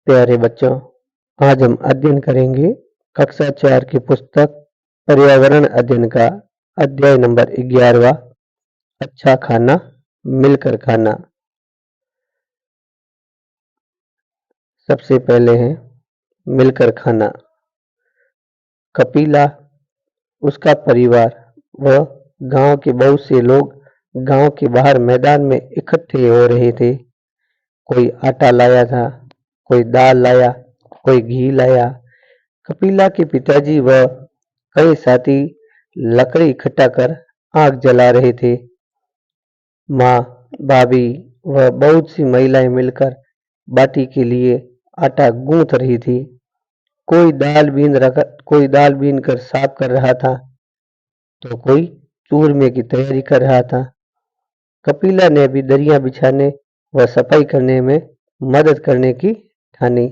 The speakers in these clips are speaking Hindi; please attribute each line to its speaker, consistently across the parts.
Speaker 1: प्यारे बच्चों, आज हम अध्ययन करेंगे कक्षा 4 की पुस्तक पर्यावरण अध्ययन का अध्याय नंबर 11वां अच्छा खाना मिलकर खाना। सबसे पहले है मिलकर खाना। कपिला, उसका परिवार व गांव के बहुत से लोग गांव के बाहर मैदान में इकट्ठे हो रहे थे। कोई आटा लाया था, कोई दाल लाया, कोई घी लाया। कपिला के पिताजी व कई साथी लकड़ी इकट्ठा कर आग जला रहे थे। माँ, भाभी व बहुत सी महिलाएं मिलकर बाटी के लिए आटा गूंथ रही थी। कोई दाल बीन कर साफ कर रहा था, तो कोई चूरमे की तैयारी कर रहा था। कपिला ने भी दरिया बिछाने व सफाई करने में मदद करने की ठानी।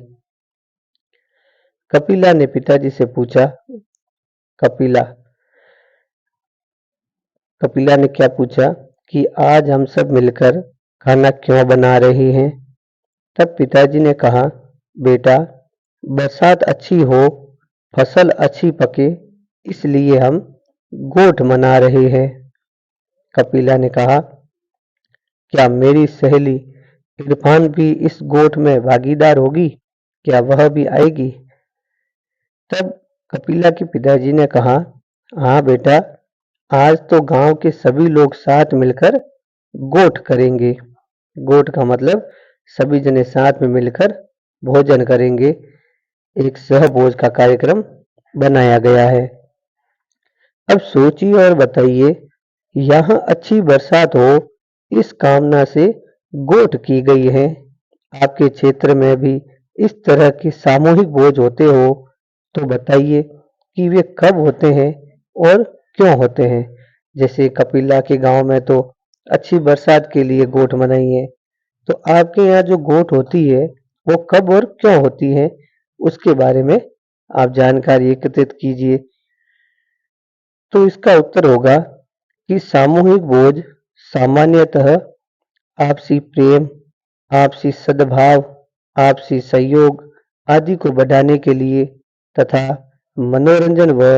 Speaker 1: कपिला ने पिताजी से पूछा, कपिला कपिला ने क्या पूछा कि आज हम सब मिलकर खाना क्यों बना रहे हैं? तब पिताजी ने कहा, बेटा, बरसात अच्छी हो, फसल अच्छी पके, इसलिए हम गोठ मना रहे हैं। कपिला ने कहा, क्या मेरी सहेली इरफान भी इस गोठ में भागीदार होगी? क्या वह भी आएगी? तब कपिला के पिताजी ने कहा, हाँ बेटा, आज तो गांव के सभी लोग साथ मिलकर गोठ करेंगे। गोठ का मतलब सभी जने साथ में मिलकर भोजन करेंगे। एक सहभोज का कार्यक्रम बनाया गया है। अब सोचिए और बताइए, यहाँ अच्छी बरसात हो, इस कामना से गोठ की गई है। आपके क्षेत्र में भी इस तरह के सामूहिक भोज होते हो तो बताइए कि वे कब होते हैं और क्यों होते हैं। जैसे कपिला के गांव में तो अच्छी बरसात के लिए गोठ मनाई है, तो आपके यहाँ जो गोठ होती है वो कब और क्यों होती है, उसके बारे में आप जानकारी एकत्रित कीजिए। तो इसका उत्तर होगा कि सामूहिक भोज सामान्यतः आपसी प्रेम, आपसी सद्भाव, आपसी सहयोग आदि को बढ़ाने के लिए तथा मनोरंजन व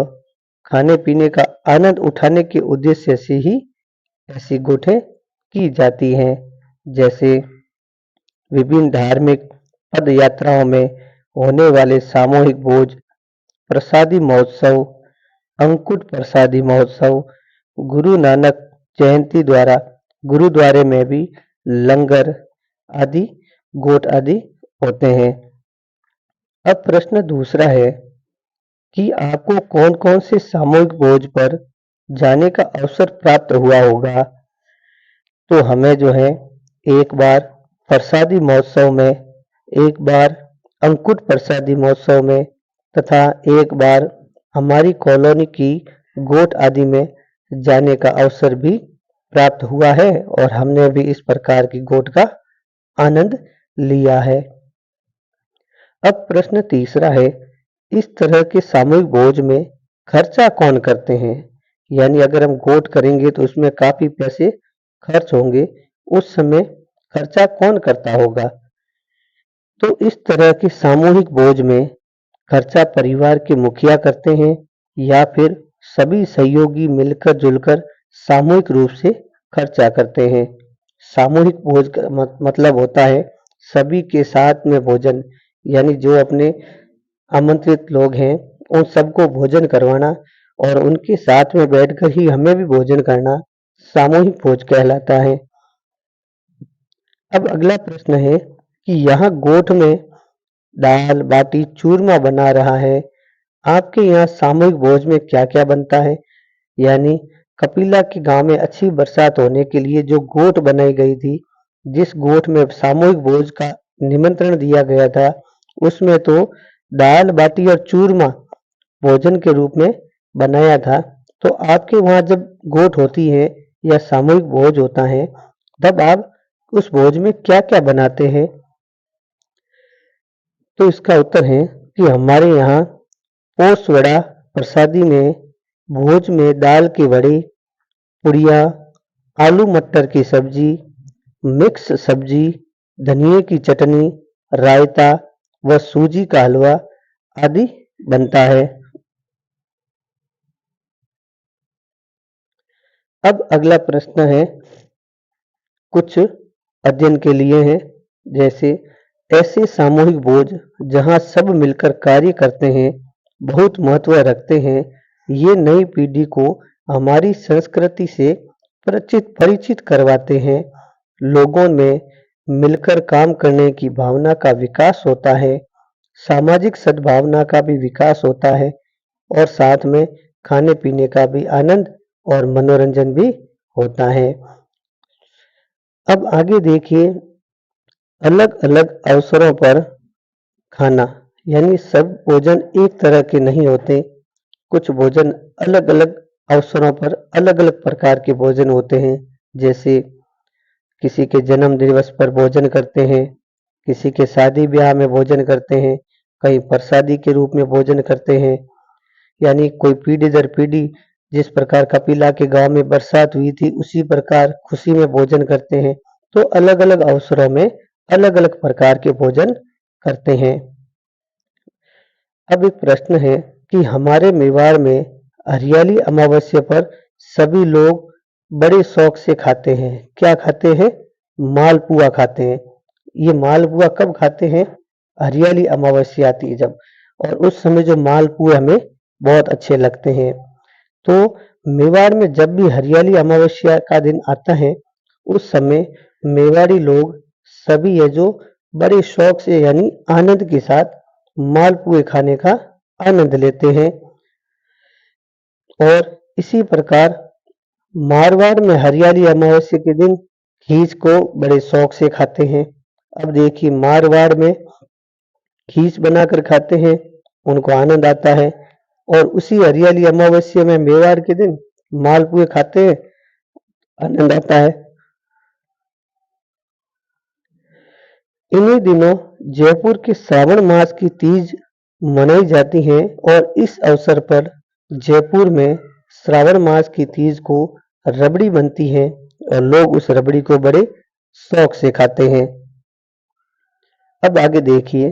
Speaker 1: खाने पीने का आनंद उठाने के उद्देश्य से ही ऐसी गोठें की जाती हैं। जैसे विभिन्न धार्मिक पद यात्राओं में होने वाले सामूहिक भोज, प्रसादी महोत्सव, अंकुट प्रसादी महोत्सव, गुरु नानक जयंती द्वारा गुरुद्वारे में भी लंगर आदि गोठ आदि होते हैं। अब प्रश्न दूसरा है कि आपको कौन-कौन से सामूहिक भोज पर जाने का अवसर प्राप्त हुआ होगा। तो हमें जो है एक बार प्रसादी महोत्सव में, एक बार अंकुट प्रसादी महोत्सव में तथा एक बार हमारी कॉलोनी की गोठ आदि में जाने का अवसर भी प्राप्त हुआ है और हमने भी इस प्रकार की गोठ का आनंद लिया है। अब प्रश्न तीसरा है, इस तरह के सामूहिक भोज में खर्चा कौन करते हैं? यानी अगर हम गोठ करेंगे तो उसमें काफी पैसे खर्च होंगे, उस समय खर्चा कौन करता होगा? तो इस तरह के सामूहिक भोज में खर्चा परिवार के मुखिया करते हैं या फिर सभी सहयोगी मिलकर जुलकर सामूहिक रूप से खर्चा करते हैं। सामूहिक भोज का मतलब होता है सभी के साथ में भोजन, यानी जो अपने आमंत्रित लोग हैं उन सबको भोजन करवाना और उनके साथ में बैठकर ही हमें भी भोजन करना सामूहिक भोज कहलाता है। अब अगला प्रश्न है कि यहाँ गोठ में दाल बाटी चूरमा बना रहा है, आपके यहाँ सामूहिक भोज में क्या क्या बनता है? यानी कपिला के गांव में अच्छी बरसात होने के लिए जो गोठ बनाई गई थी, जिस गोठ में सामूहिक भोज का निमंत्रण दिया गया था, उसमें तो दाल बाटी और चूरमा भोजन के रूप में बनाया था। तो आपके वहां जब गोठ होती है या सामूहिक भोज होता है, तब आप उस भोज में क्या क्या बनाते हैं? तो इसका उत्तर है कि हमारे यहाँ पोस वड़ा प्रसादी में भोज में दाल के वड़े, पुड़िया, आलू मटर की सब्जी, मिक्स सब्जी, धनिए की चटनी, रायता, व सूजी का हलवा आदि बनता है। अब अगला प्रश्न है, कुछ अध्ययन के लिए है, जैसे ऐसे सामूहिक भोज जहां सब मिलकर कार्य करते हैं बहुत महत्व रखते हैं। ये नई पीढ़ी को हमारी संस्कृति से परिचित करवाते हैं। लोगों में मिलकर काम करने की भावना का विकास होता है, सामाजिक सद्भावना का भी विकास होता है और साथ में खाने पीने का भी आनंद और मनोरंजन भी होता है। अब आगे देखिए, अलग अलग अवसरों पर खाना, यानी सब भोजन एक तरह के नहीं होते। कुछ भोजन अलग अलग अवसरों पर अलग अलग प्रकार के भोजन होते हैं। जैसे किसी के जन्म दिवस पर भोजन करते हैं, किसी के शादी ब्याह में भोजन करते हैं, कहीं प्रसादी के रूप में भोजन करते हैं। यानी कोई पीढ़ी दर पीढ़ी जिस प्रकार कपिला के गांव में बरसात हुई थी उसी प्रकार खुशी में भोजन करते हैं। तो अलग अलग अवसरों में अलग अलग प्रकार के भोजन करते हैं। अब एक प्रश्न है कि हमारे मेवाड़ में हरियाली अमावस्या पर सभी लोग बड़े शौक से खाते हैं। क्या खाते हैं? मालपुआ खाते हैं। ये मालपुआ कब खाते हैं? हरियाली अमावस्या आती है जब, और उस समय जो मालपुए हमें बहुत अच्छे लगते हैं। तो मेवाड़ में जब भी हरियाली अमावस्या का दिन आता है उस समय मेवाड़ी लोग सभी है जो बड़े शौक से यानी आनंद के साथ मालपुए खाने का आनंद लेते हैं। और इसी प्रकार मारवाड़ में हरियाली अमावस्या के दिन खीच को बड़े शौक से खाते हैं। अब देखिए, मारवाड़ में खीच बनाकर खाते हैं, उनको आनंद आता है, और उसी हरियाली अमावस्या में मेवाड़ के दिन मालपुए खाते हैं, आनंद आता है। इन्हीं दिनों जयपुर के श्रावण मास की तीज मनाई जाती है और इस अवसर पर जयपुर में श्रावण मास की तीज को रबड़ी बनती है और लोग उस रबड़ी को बड़े शौक से खाते हैं। अब आगे देखिए,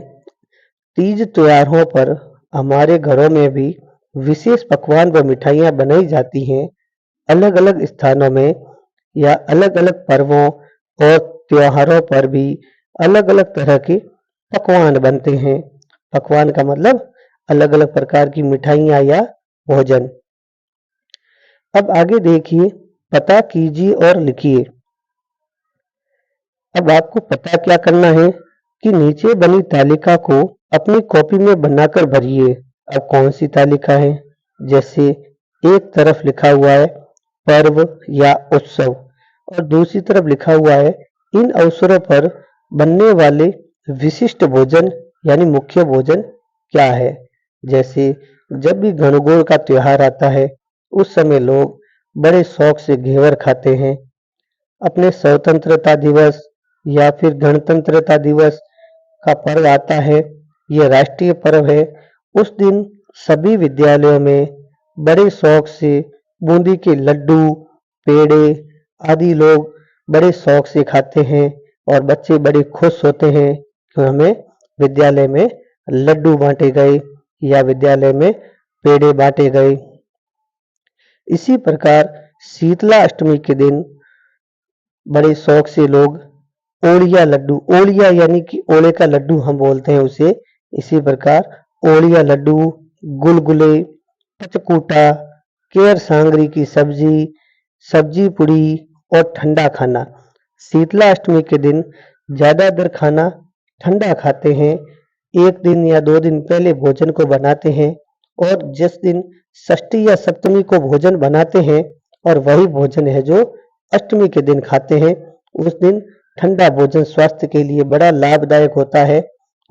Speaker 1: तीज त्योहारों पर हमारे घरों में भी विशेष पकवान व मिठाइयाँ बनाई जाती हैं। अलग अलग स्थानों में या अलग अलग पर्वों और त्योहारों पर भी अलग अलग तरह के पकवान बनते हैं। पकवान का मतलब अलग अलग प्रकार की मिठाइयाँ या भोजन। अब आगे देखिए, पता कीजिए और लिखिए। अब आपको पता क्या करना है कि नीचे बनी तालिका को अपनी कॉपी में बनाकर भरिए। अब कौन सी तालिका है? जैसे एक तरफ लिखा हुआ है पर्व या उत्सव और दूसरी तरफ लिखा हुआ है इन अवसरों पर बनने वाले विशिष्ट भोजन यानी मुख्य भोजन क्या है। जैसे जब भी गणगौर का त्योहार आता है उस समय लोग बड़े शौक से घेवर खाते हैं। अपने स्वतंत्रता दिवस या फिर गणतंत्रता दिवस का पर्व आता है, यह राष्ट्रीय पर्व है। उस दिन सभी विद्यालयों में बड़े शौक से बूंदी के लड्डू, पेड़े आदि लोग बड़े शौक से खाते हैं और बच्चे बड़े खुश होते हैं कि हमें विद्यालय में लड्डू बांटे गए या विद्यालय में पेड़े बांटे गए। इसी प्रकार शीतला अष्टमी के दिन बड़े शौक से लोग ओलिया लड्डू, ओलिया यानी कि ओले का लड्डू हम बोलते हैं उसे, इसी प्रकार ओलिया लड्डू, गुलगुले, पचकूटा, केर सांगरी की सब्जी, सब्जी पुड़ी और ठंडा खाना। शीतला अष्टमी के दिन ज्यादातर खाना ठंडा खाते हैं। एक दिन या 2 दिन पहले भोजन को बनाते हैं और जिस दिन षष्ठी या सप्तमी को भोजन बनाते हैं और वही भोजन है जो अष्टमी के दिन खाते हैं, उस दिन ठंडा भोजन स्वास्थ्य के लिए बड़ा लाभदायक होता है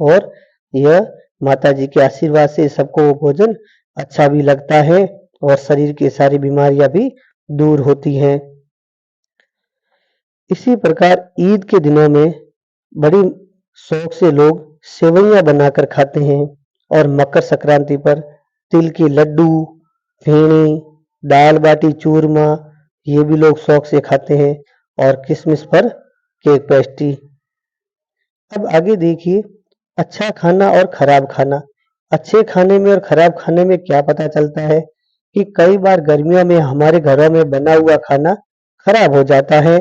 Speaker 1: और यह माता जी के आशीर्वाद से सबको वो भोजन अच्छा भी लगता है और शरीर की सारी बीमारियां भी दूर होती हैं। इसी प्रकार ईद के दिनों में बड़ी शौक से लोग सेवइयां बनाकर खाते हैं और मकर संक्रांति पर तिल के लड्डू, फेणी, दाल बाटी चूरमा ये भी लोग शौक से खाते हैं और किसमिस पर केक पेस्ट्री। अब आगे देखिए, अच्छा खाना और खराब खाना। अच्छे खाने में और खराब खाने में क्या पता चलता है कि कई बार गर्मियों में हमारे घरों में बना हुआ खाना खराब हो जाता है।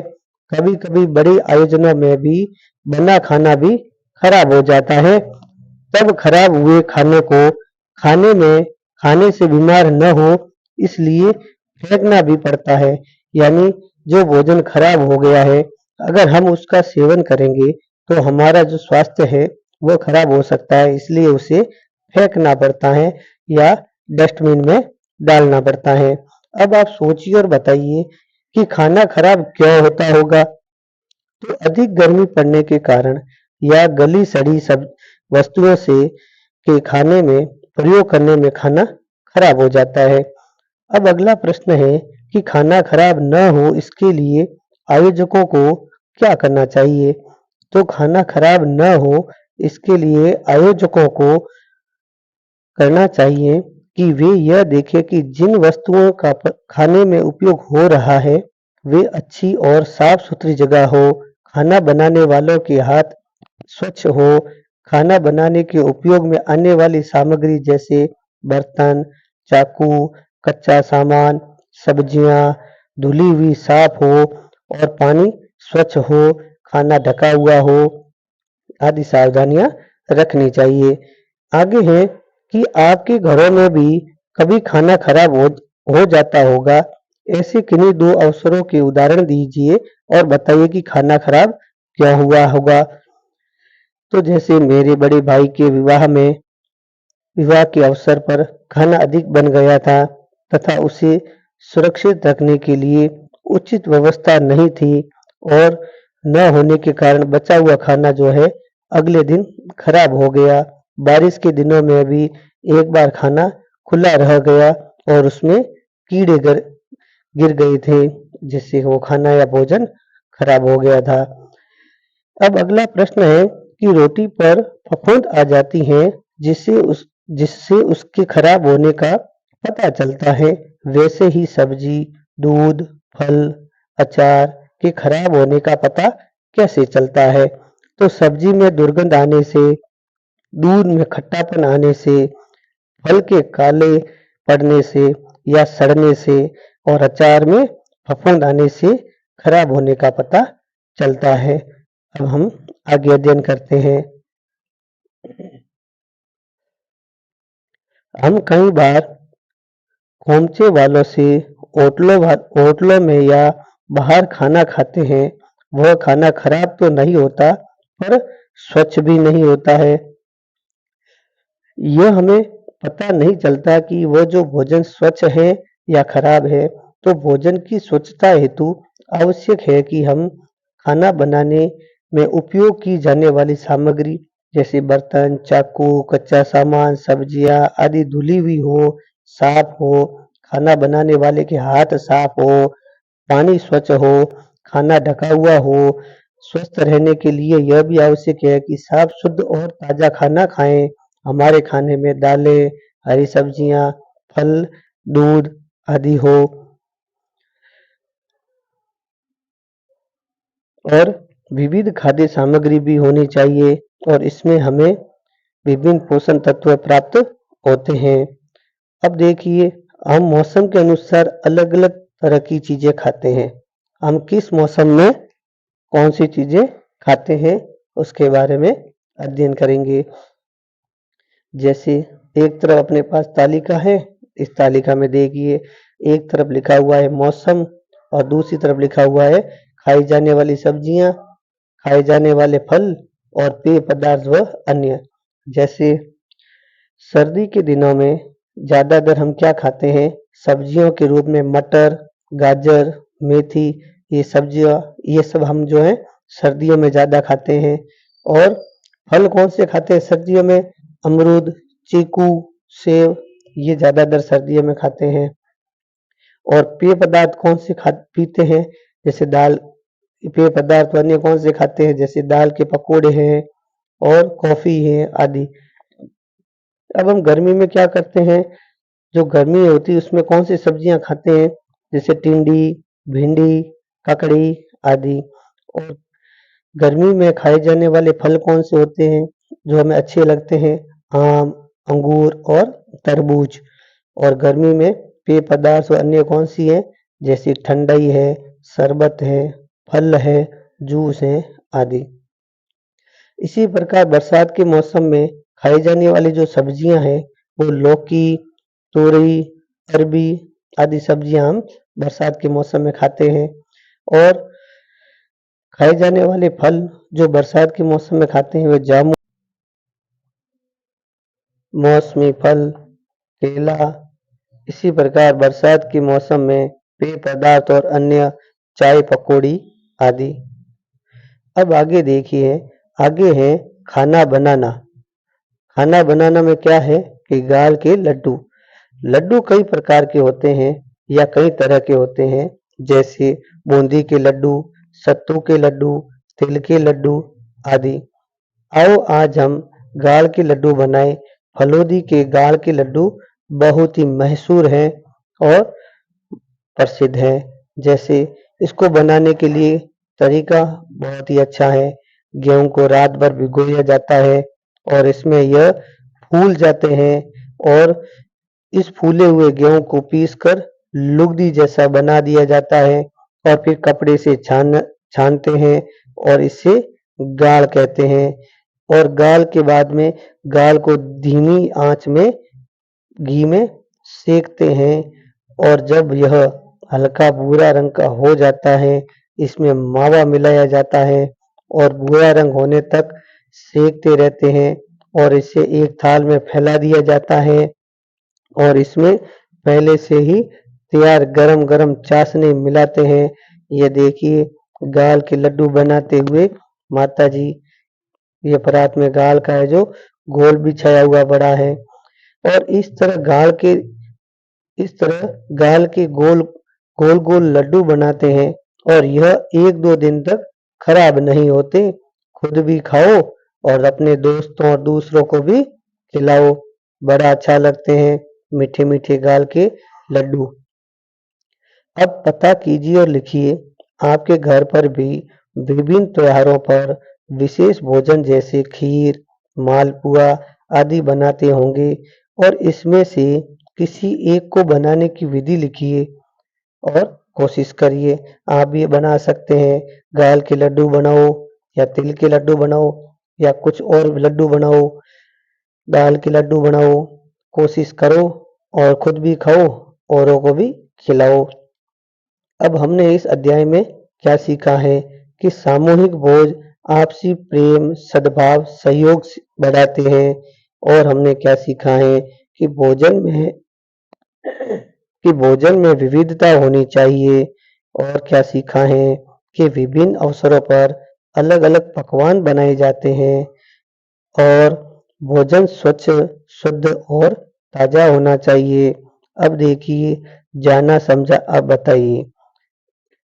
Speaker 1: कभी-कभी बड़े आयोजनों में भी बना खाना भी खराब हो जाता है। तब खराब हुए खाने को खाने में खाने से बीमार न हो इसलिए फेंकना भी पड़ता है। यानी जो भोजन खराब हो गया है अगर हम उसका सेवन करेंगे तो हमारा जो स्वास्थ्य है वो खराब हो सकता है, इसलिए उसे फेंकना पड़ता है या डस्टबिन में डालना पड़ता है। अब आप सोचिए और बताइए कि खाना खराब क्यों होता होगा? तो अधिक गर्मी पड़ने के कारण या गली सड़ी सब वस्तुओं से के खाने में प्रयोग करने में खाना खराब हो जाता है। अब अगला प्रश्न है कि खाना खराब न हो इसके लिए आयोजकों को क्या करना चाहिए? तो खाना खराब न हो इसके लिए आयोजकों को करना चाहिए कि वे यह देखें कि जिन वस्तुओं का खाने में उपयोग हो रहा है वे अच्छी और साफ सुथरी जगह हो, खाना बनाने वालों के हाथ स्वच्छ हो, खाना बनाने के उपयोग में आने वाली सामग्री जैसे बर्तन, चाकू, कच्चा सामान, सब्जियां धुली हुई साफ हो और पानी स्वच्छ हो, खाना ढका हुआ हो आदि सावधानियां रखनी चाहिए। आगे है कि आपके घरों में भी कभी खाना खराब हो जाता होगा। ऐसे किन्हीं दो अवसरों के उदाहरण दीजिए और बताइए कि खाना खराब क्यों हुआ होगा। तो जैसे मेरे बड़े भाई के विवाह के अवसर पर खाना अधिक बन गया था तथा उसे सुरक्षित रखने के लिए उचित व्यवस्था नहीं थी और न होने के कारण बचा हुआ खाना जो है अगले दिन खराब हो गया। बारिश के दिनों में भी एक बार खाना खुला रह गया और उसमें कीड़े गिर गए थे जिससे वो खाना या भोजन खराब हो गया था। अब अगला प्रश्न है कि रोटी पर फफूंद आ जाती हैं जिससे उसके खराब होने का पता चलता है। वैसे ही सब्जी, दूध, फल, अचार के खराब होने का पता कैसे चलता है? तो सब्जी में दुर्गंध आने से, दूध में खट्टापन आने से, फल के काले पड़ने से या सड़ने से और अचार में फफूंद आने से खराब होने का पता चलता है। अब हम आगे अध्ययन करते हैं। हम कई बार खोमचे वालों से होटलों में या बाहर खाना खाते हैं। वह खाना खराब तो नहीं होता पर स्वच्छ भी नहीं होता है। यह हमें पता नहीं चलता कि वह जो भोजन स्वच्छ है या खराब है। तो भोजन की स्वच्छता हेतु आवश्यक है कि हम खाना बनाने में उपयोग की जाने वाली सामग्री जैसे बर्तन, चाकू, कच्चा सामान, सब्जियां आदि धुली हुई हो, साफ हो, खाना बनाने वाले के हाथ साफ हो, पानी स्वच्छ हो, खाना ढका हुआ हो। स्वस्थ रहने के लिए यह भी आवश्यक है कि साफ, शुद्ध और ताजा खाना खाएं। हमारे खाने में दालें, हरी सब्जियां, फल, दूध आदि हो और विविध खाद्य सामग्री भी होनी चाहिए और इसमें हमें विभिन्न पोषण तत्व प्राप्त होते हैं। अब देखिए हम मौसम के अनुसार अलग-अलग तरह की चीजें खाते हैं। हम किस मौसम में कौन सी चीजें खाते हैं उसके बारे में अध्ययन करेंगे। जैसे एक तरफ अपने पास तालिका है, इस तालिका में देखिए एक तरफ लिखा हुआ है मौसम और दूसरी तरफ लिखा हुआ है खाई जाने वाली सब्जियां, खाए जाने वाले फल और पेय पदार्थ व अन्य। जैसे सर्दी के दिनों में ज़्यादातर हम क्या खाते हैं? सब्जियों के रूप में मटर, गाजर, मेथी ये सब हम जो है सर्दियों में ज़्यादा खाते हैं। और फल कौन से खाते हैं सर्दियों में? अमरूद, चीकू, सेब ये ज़्यादातर सर्दियों में खाते हैं। और पेय पदार्थ कौन से पीते हैं? जैसे दाल पेय पदार्थ अन्य कौन से खाते हैं? जैसे दाल के पकौड़े हैं और कॉफ़ी है आदि। अब हम गर्मी में क्या करते हैं? जो गर्मी होती है उसमें कौन सी सब्जियां खाते हैं? जैसे टिंडी, भिंडी, ककड़ी आदि। और गर्मी में खाए जाने वाले फल कौन से होते हैं? जो हमें अच्छे लगते हैं, आम, अंगूर और तरबूज। और गर्मी में पेय पदार्थ और अन्य कौन सी है, जैसे ठंडाई है, शरबत है, फल है, जूस है आदि। इसी प्रकार बरसात के मौसम में खाई जाने वाली जो सब्जियां हैं वो लौकी, तोरई, अरबी आदि सब्जियां हम बरसात के मौसम में खाते हैं। और खाए जाने वाले फल जो बरसात के मौसम में खाते हैं वे जामुन, मौसमी फल, केला। इसी प्रकार बरसात के मौसम में पेय पदार्थ और अन्य चाय, पकौड़ी आदि। अब आगे देखिए, आगे है खाना बनाना। खाना बनाना में क्या है कि गाल के लड्डू। लड्डू कई प्रकार के होते हैं या कई तरह के होते हैं, जैसे बूंदी के लड्डू, सत्तू के लड्डू, तिल के लड्डू आदि। आओ आज हम गाल के लड्डू बनाएं। फलोदी के गाल के लड्डू बहुत ही मशहूर हैं और प्रसिद्ध हैं। जैसे इसको बनाने के लिए तरीका बहुत ही अच्छा है। गेहूं को रात भर भिगोया जाता है और इसमें यह फूल जाते हैं और इस फूले हुए गेहूं को पीसकर लुगदी जैसा बना दिया जाता है और फिर कपड़े से छानते हैं और इसे गाल कहते हैं। और गाल के बाद में गाल को धीमी आंच में घी में सेकते हैं और जब यह हल्का भूरा रंग का हो जाता है, इसमें मावा मिलाया जाता है और भूरा रंग होने तक सेकते रहते हैं और इसे एक थाल में फैला दिया जाता है और इसमें पहले से ही तैयार गरम-गरम चाशनी मिलाते हैं। ये देखिए गाल के लड्डू बनाते हुए माताजी, ये परात में गाल का है जो घोल भी छाया हुआ बड़ा है। और इस तरह गाल के गोल-गोल लड्डू बनाते हैं और यह 1-2 दिन तक खराब नहीं होते। खुद भी खाओ और अपने दोस्तों और दूसरों को भी खिलाओ। बड़ा अच्छा लगते हैं मीठे-मीठे गाल के लड्डू। अब पता कीजिए और लिखिए, आपके घर पर भी विभिन्न त्योहारों पर विशेष भोजन जैसे खीर, मालपुआ आदि बनाते होंगे और इसमें से किसी एक को बनाने की विधि लिखिए और कोशिश करिए। आप ये बना सकते हैं, गाल के लड्डू बनाओ या तिल के लड्डू बनाओ या कुछ और लड्डू बनाओ, दाल के लड्डू बनाओ। कोशिश करो और खुद भी खाओ, औरों को भी खिलाओ। अब हमने इस अध्याय में क्या सीखा है कि सामूहिक भोज आपसी प्रेम, सद्भाव, सहयोग बढ़ाते हैं। और हमने क्या सीखा है कि भोजन में विविधता होनी चाहिए। और क्या सीखा है कि विभिन्न अवसरों पर अलग-अलग पकवान बनाए जाते हैं और भोजन स्वच्छ, शुद्ध और ताजा होना चाहिए। अब देखिए, जाना समझा अब बताइए।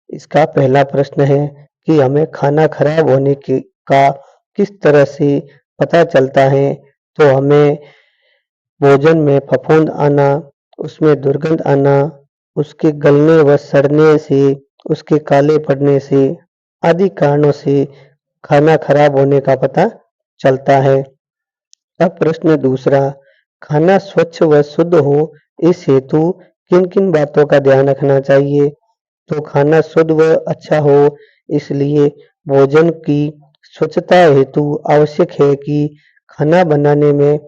Speaker 1: इसका पहला प्रश्न है कि हमें खाना खराब होने का किस तरह से पता चलता है। तो हमें भोजन में फफूंद आना, उसमें दुर्गंध आना, उसके गलने व सड़ने से, उसके काले पड़ने से आदि कारणों से खाना खराब होने का पता चलता है। अब प्रश्न दूसरा, खाना स्वच्छ व शुद्ध हो इस हेतु किन-किन बातों का ध्यान रखना चाहिए। तो खाना शुद्ध व अच्छा हो इसलिए भोजन की स्वच्छता हेतु आवश्यक है कि खाना बनाने में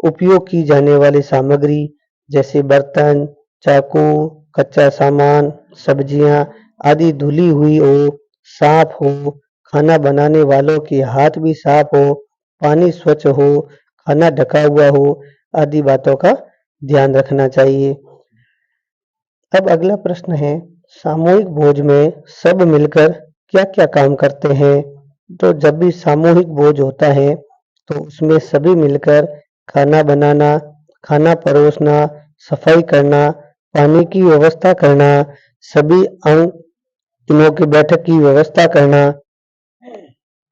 Speaker 1: उपयोग की जाने वाली सामग्री जैसे बर्तन, चाकू, कच्चा सामान, सब्जियां आदि धुली हुई हो, साफ हो, खाना बनाने वालों के हाथ भी साफ हो, पानी स्वच्छ हो, खाना ढका हुआ हो आदि बातों का ध्यान रखना चाहिए। अब अगला प्रश्न है, सामूहिक भोज में सब मिलकर क्या-क्या काम करते हैं। तो जब भी सामूहिक भोज होता है तो उसमें सभी मिलकर खाना बनाना, खाना परोसना, सफाई करना, पानी की व्यवस्था करना, सभी अंगों की बैठक की व्यवस्था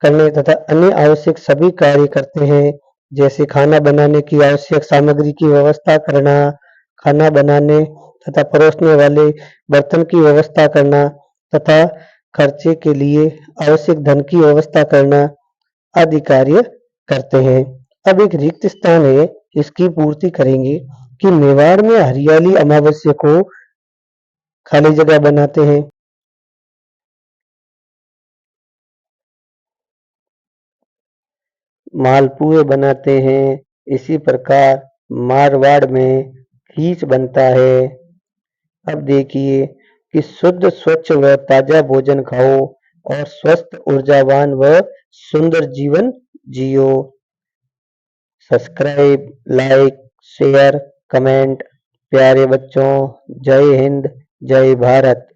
Speaker 1: करने तथा अन्य आवश्यक सभी कार्य करते हैं। जैसे खाना बनाने की आवश्यक सामग्री की व्यवस्था करना, खाना बनाने तथा परोसने वाले बर्तन की व्यवस्था करना तथा खर्चे के लिए आवश्यक धन की व्यवस्था करना आदि कार्य करते हैं। अब एक रिक्त स्थान है, इसकी पूर्ति करेंगे कि मेवाड़ में हरियाली अमावस्या को खाली जगह बनाते हैं। मालपुए बनाते हैं। इसी प्रकार मारवाड़ में खीच बनता है। अब देखिए कि शुद्ध स्वच्छ व ताजा भोजन खाओ और स्वस्थ ऊर्जावान व सुंदर जीवन जियो। Subscribe, like, share, comment. प्यारे बच्चों, जय हिंद, जय भारत।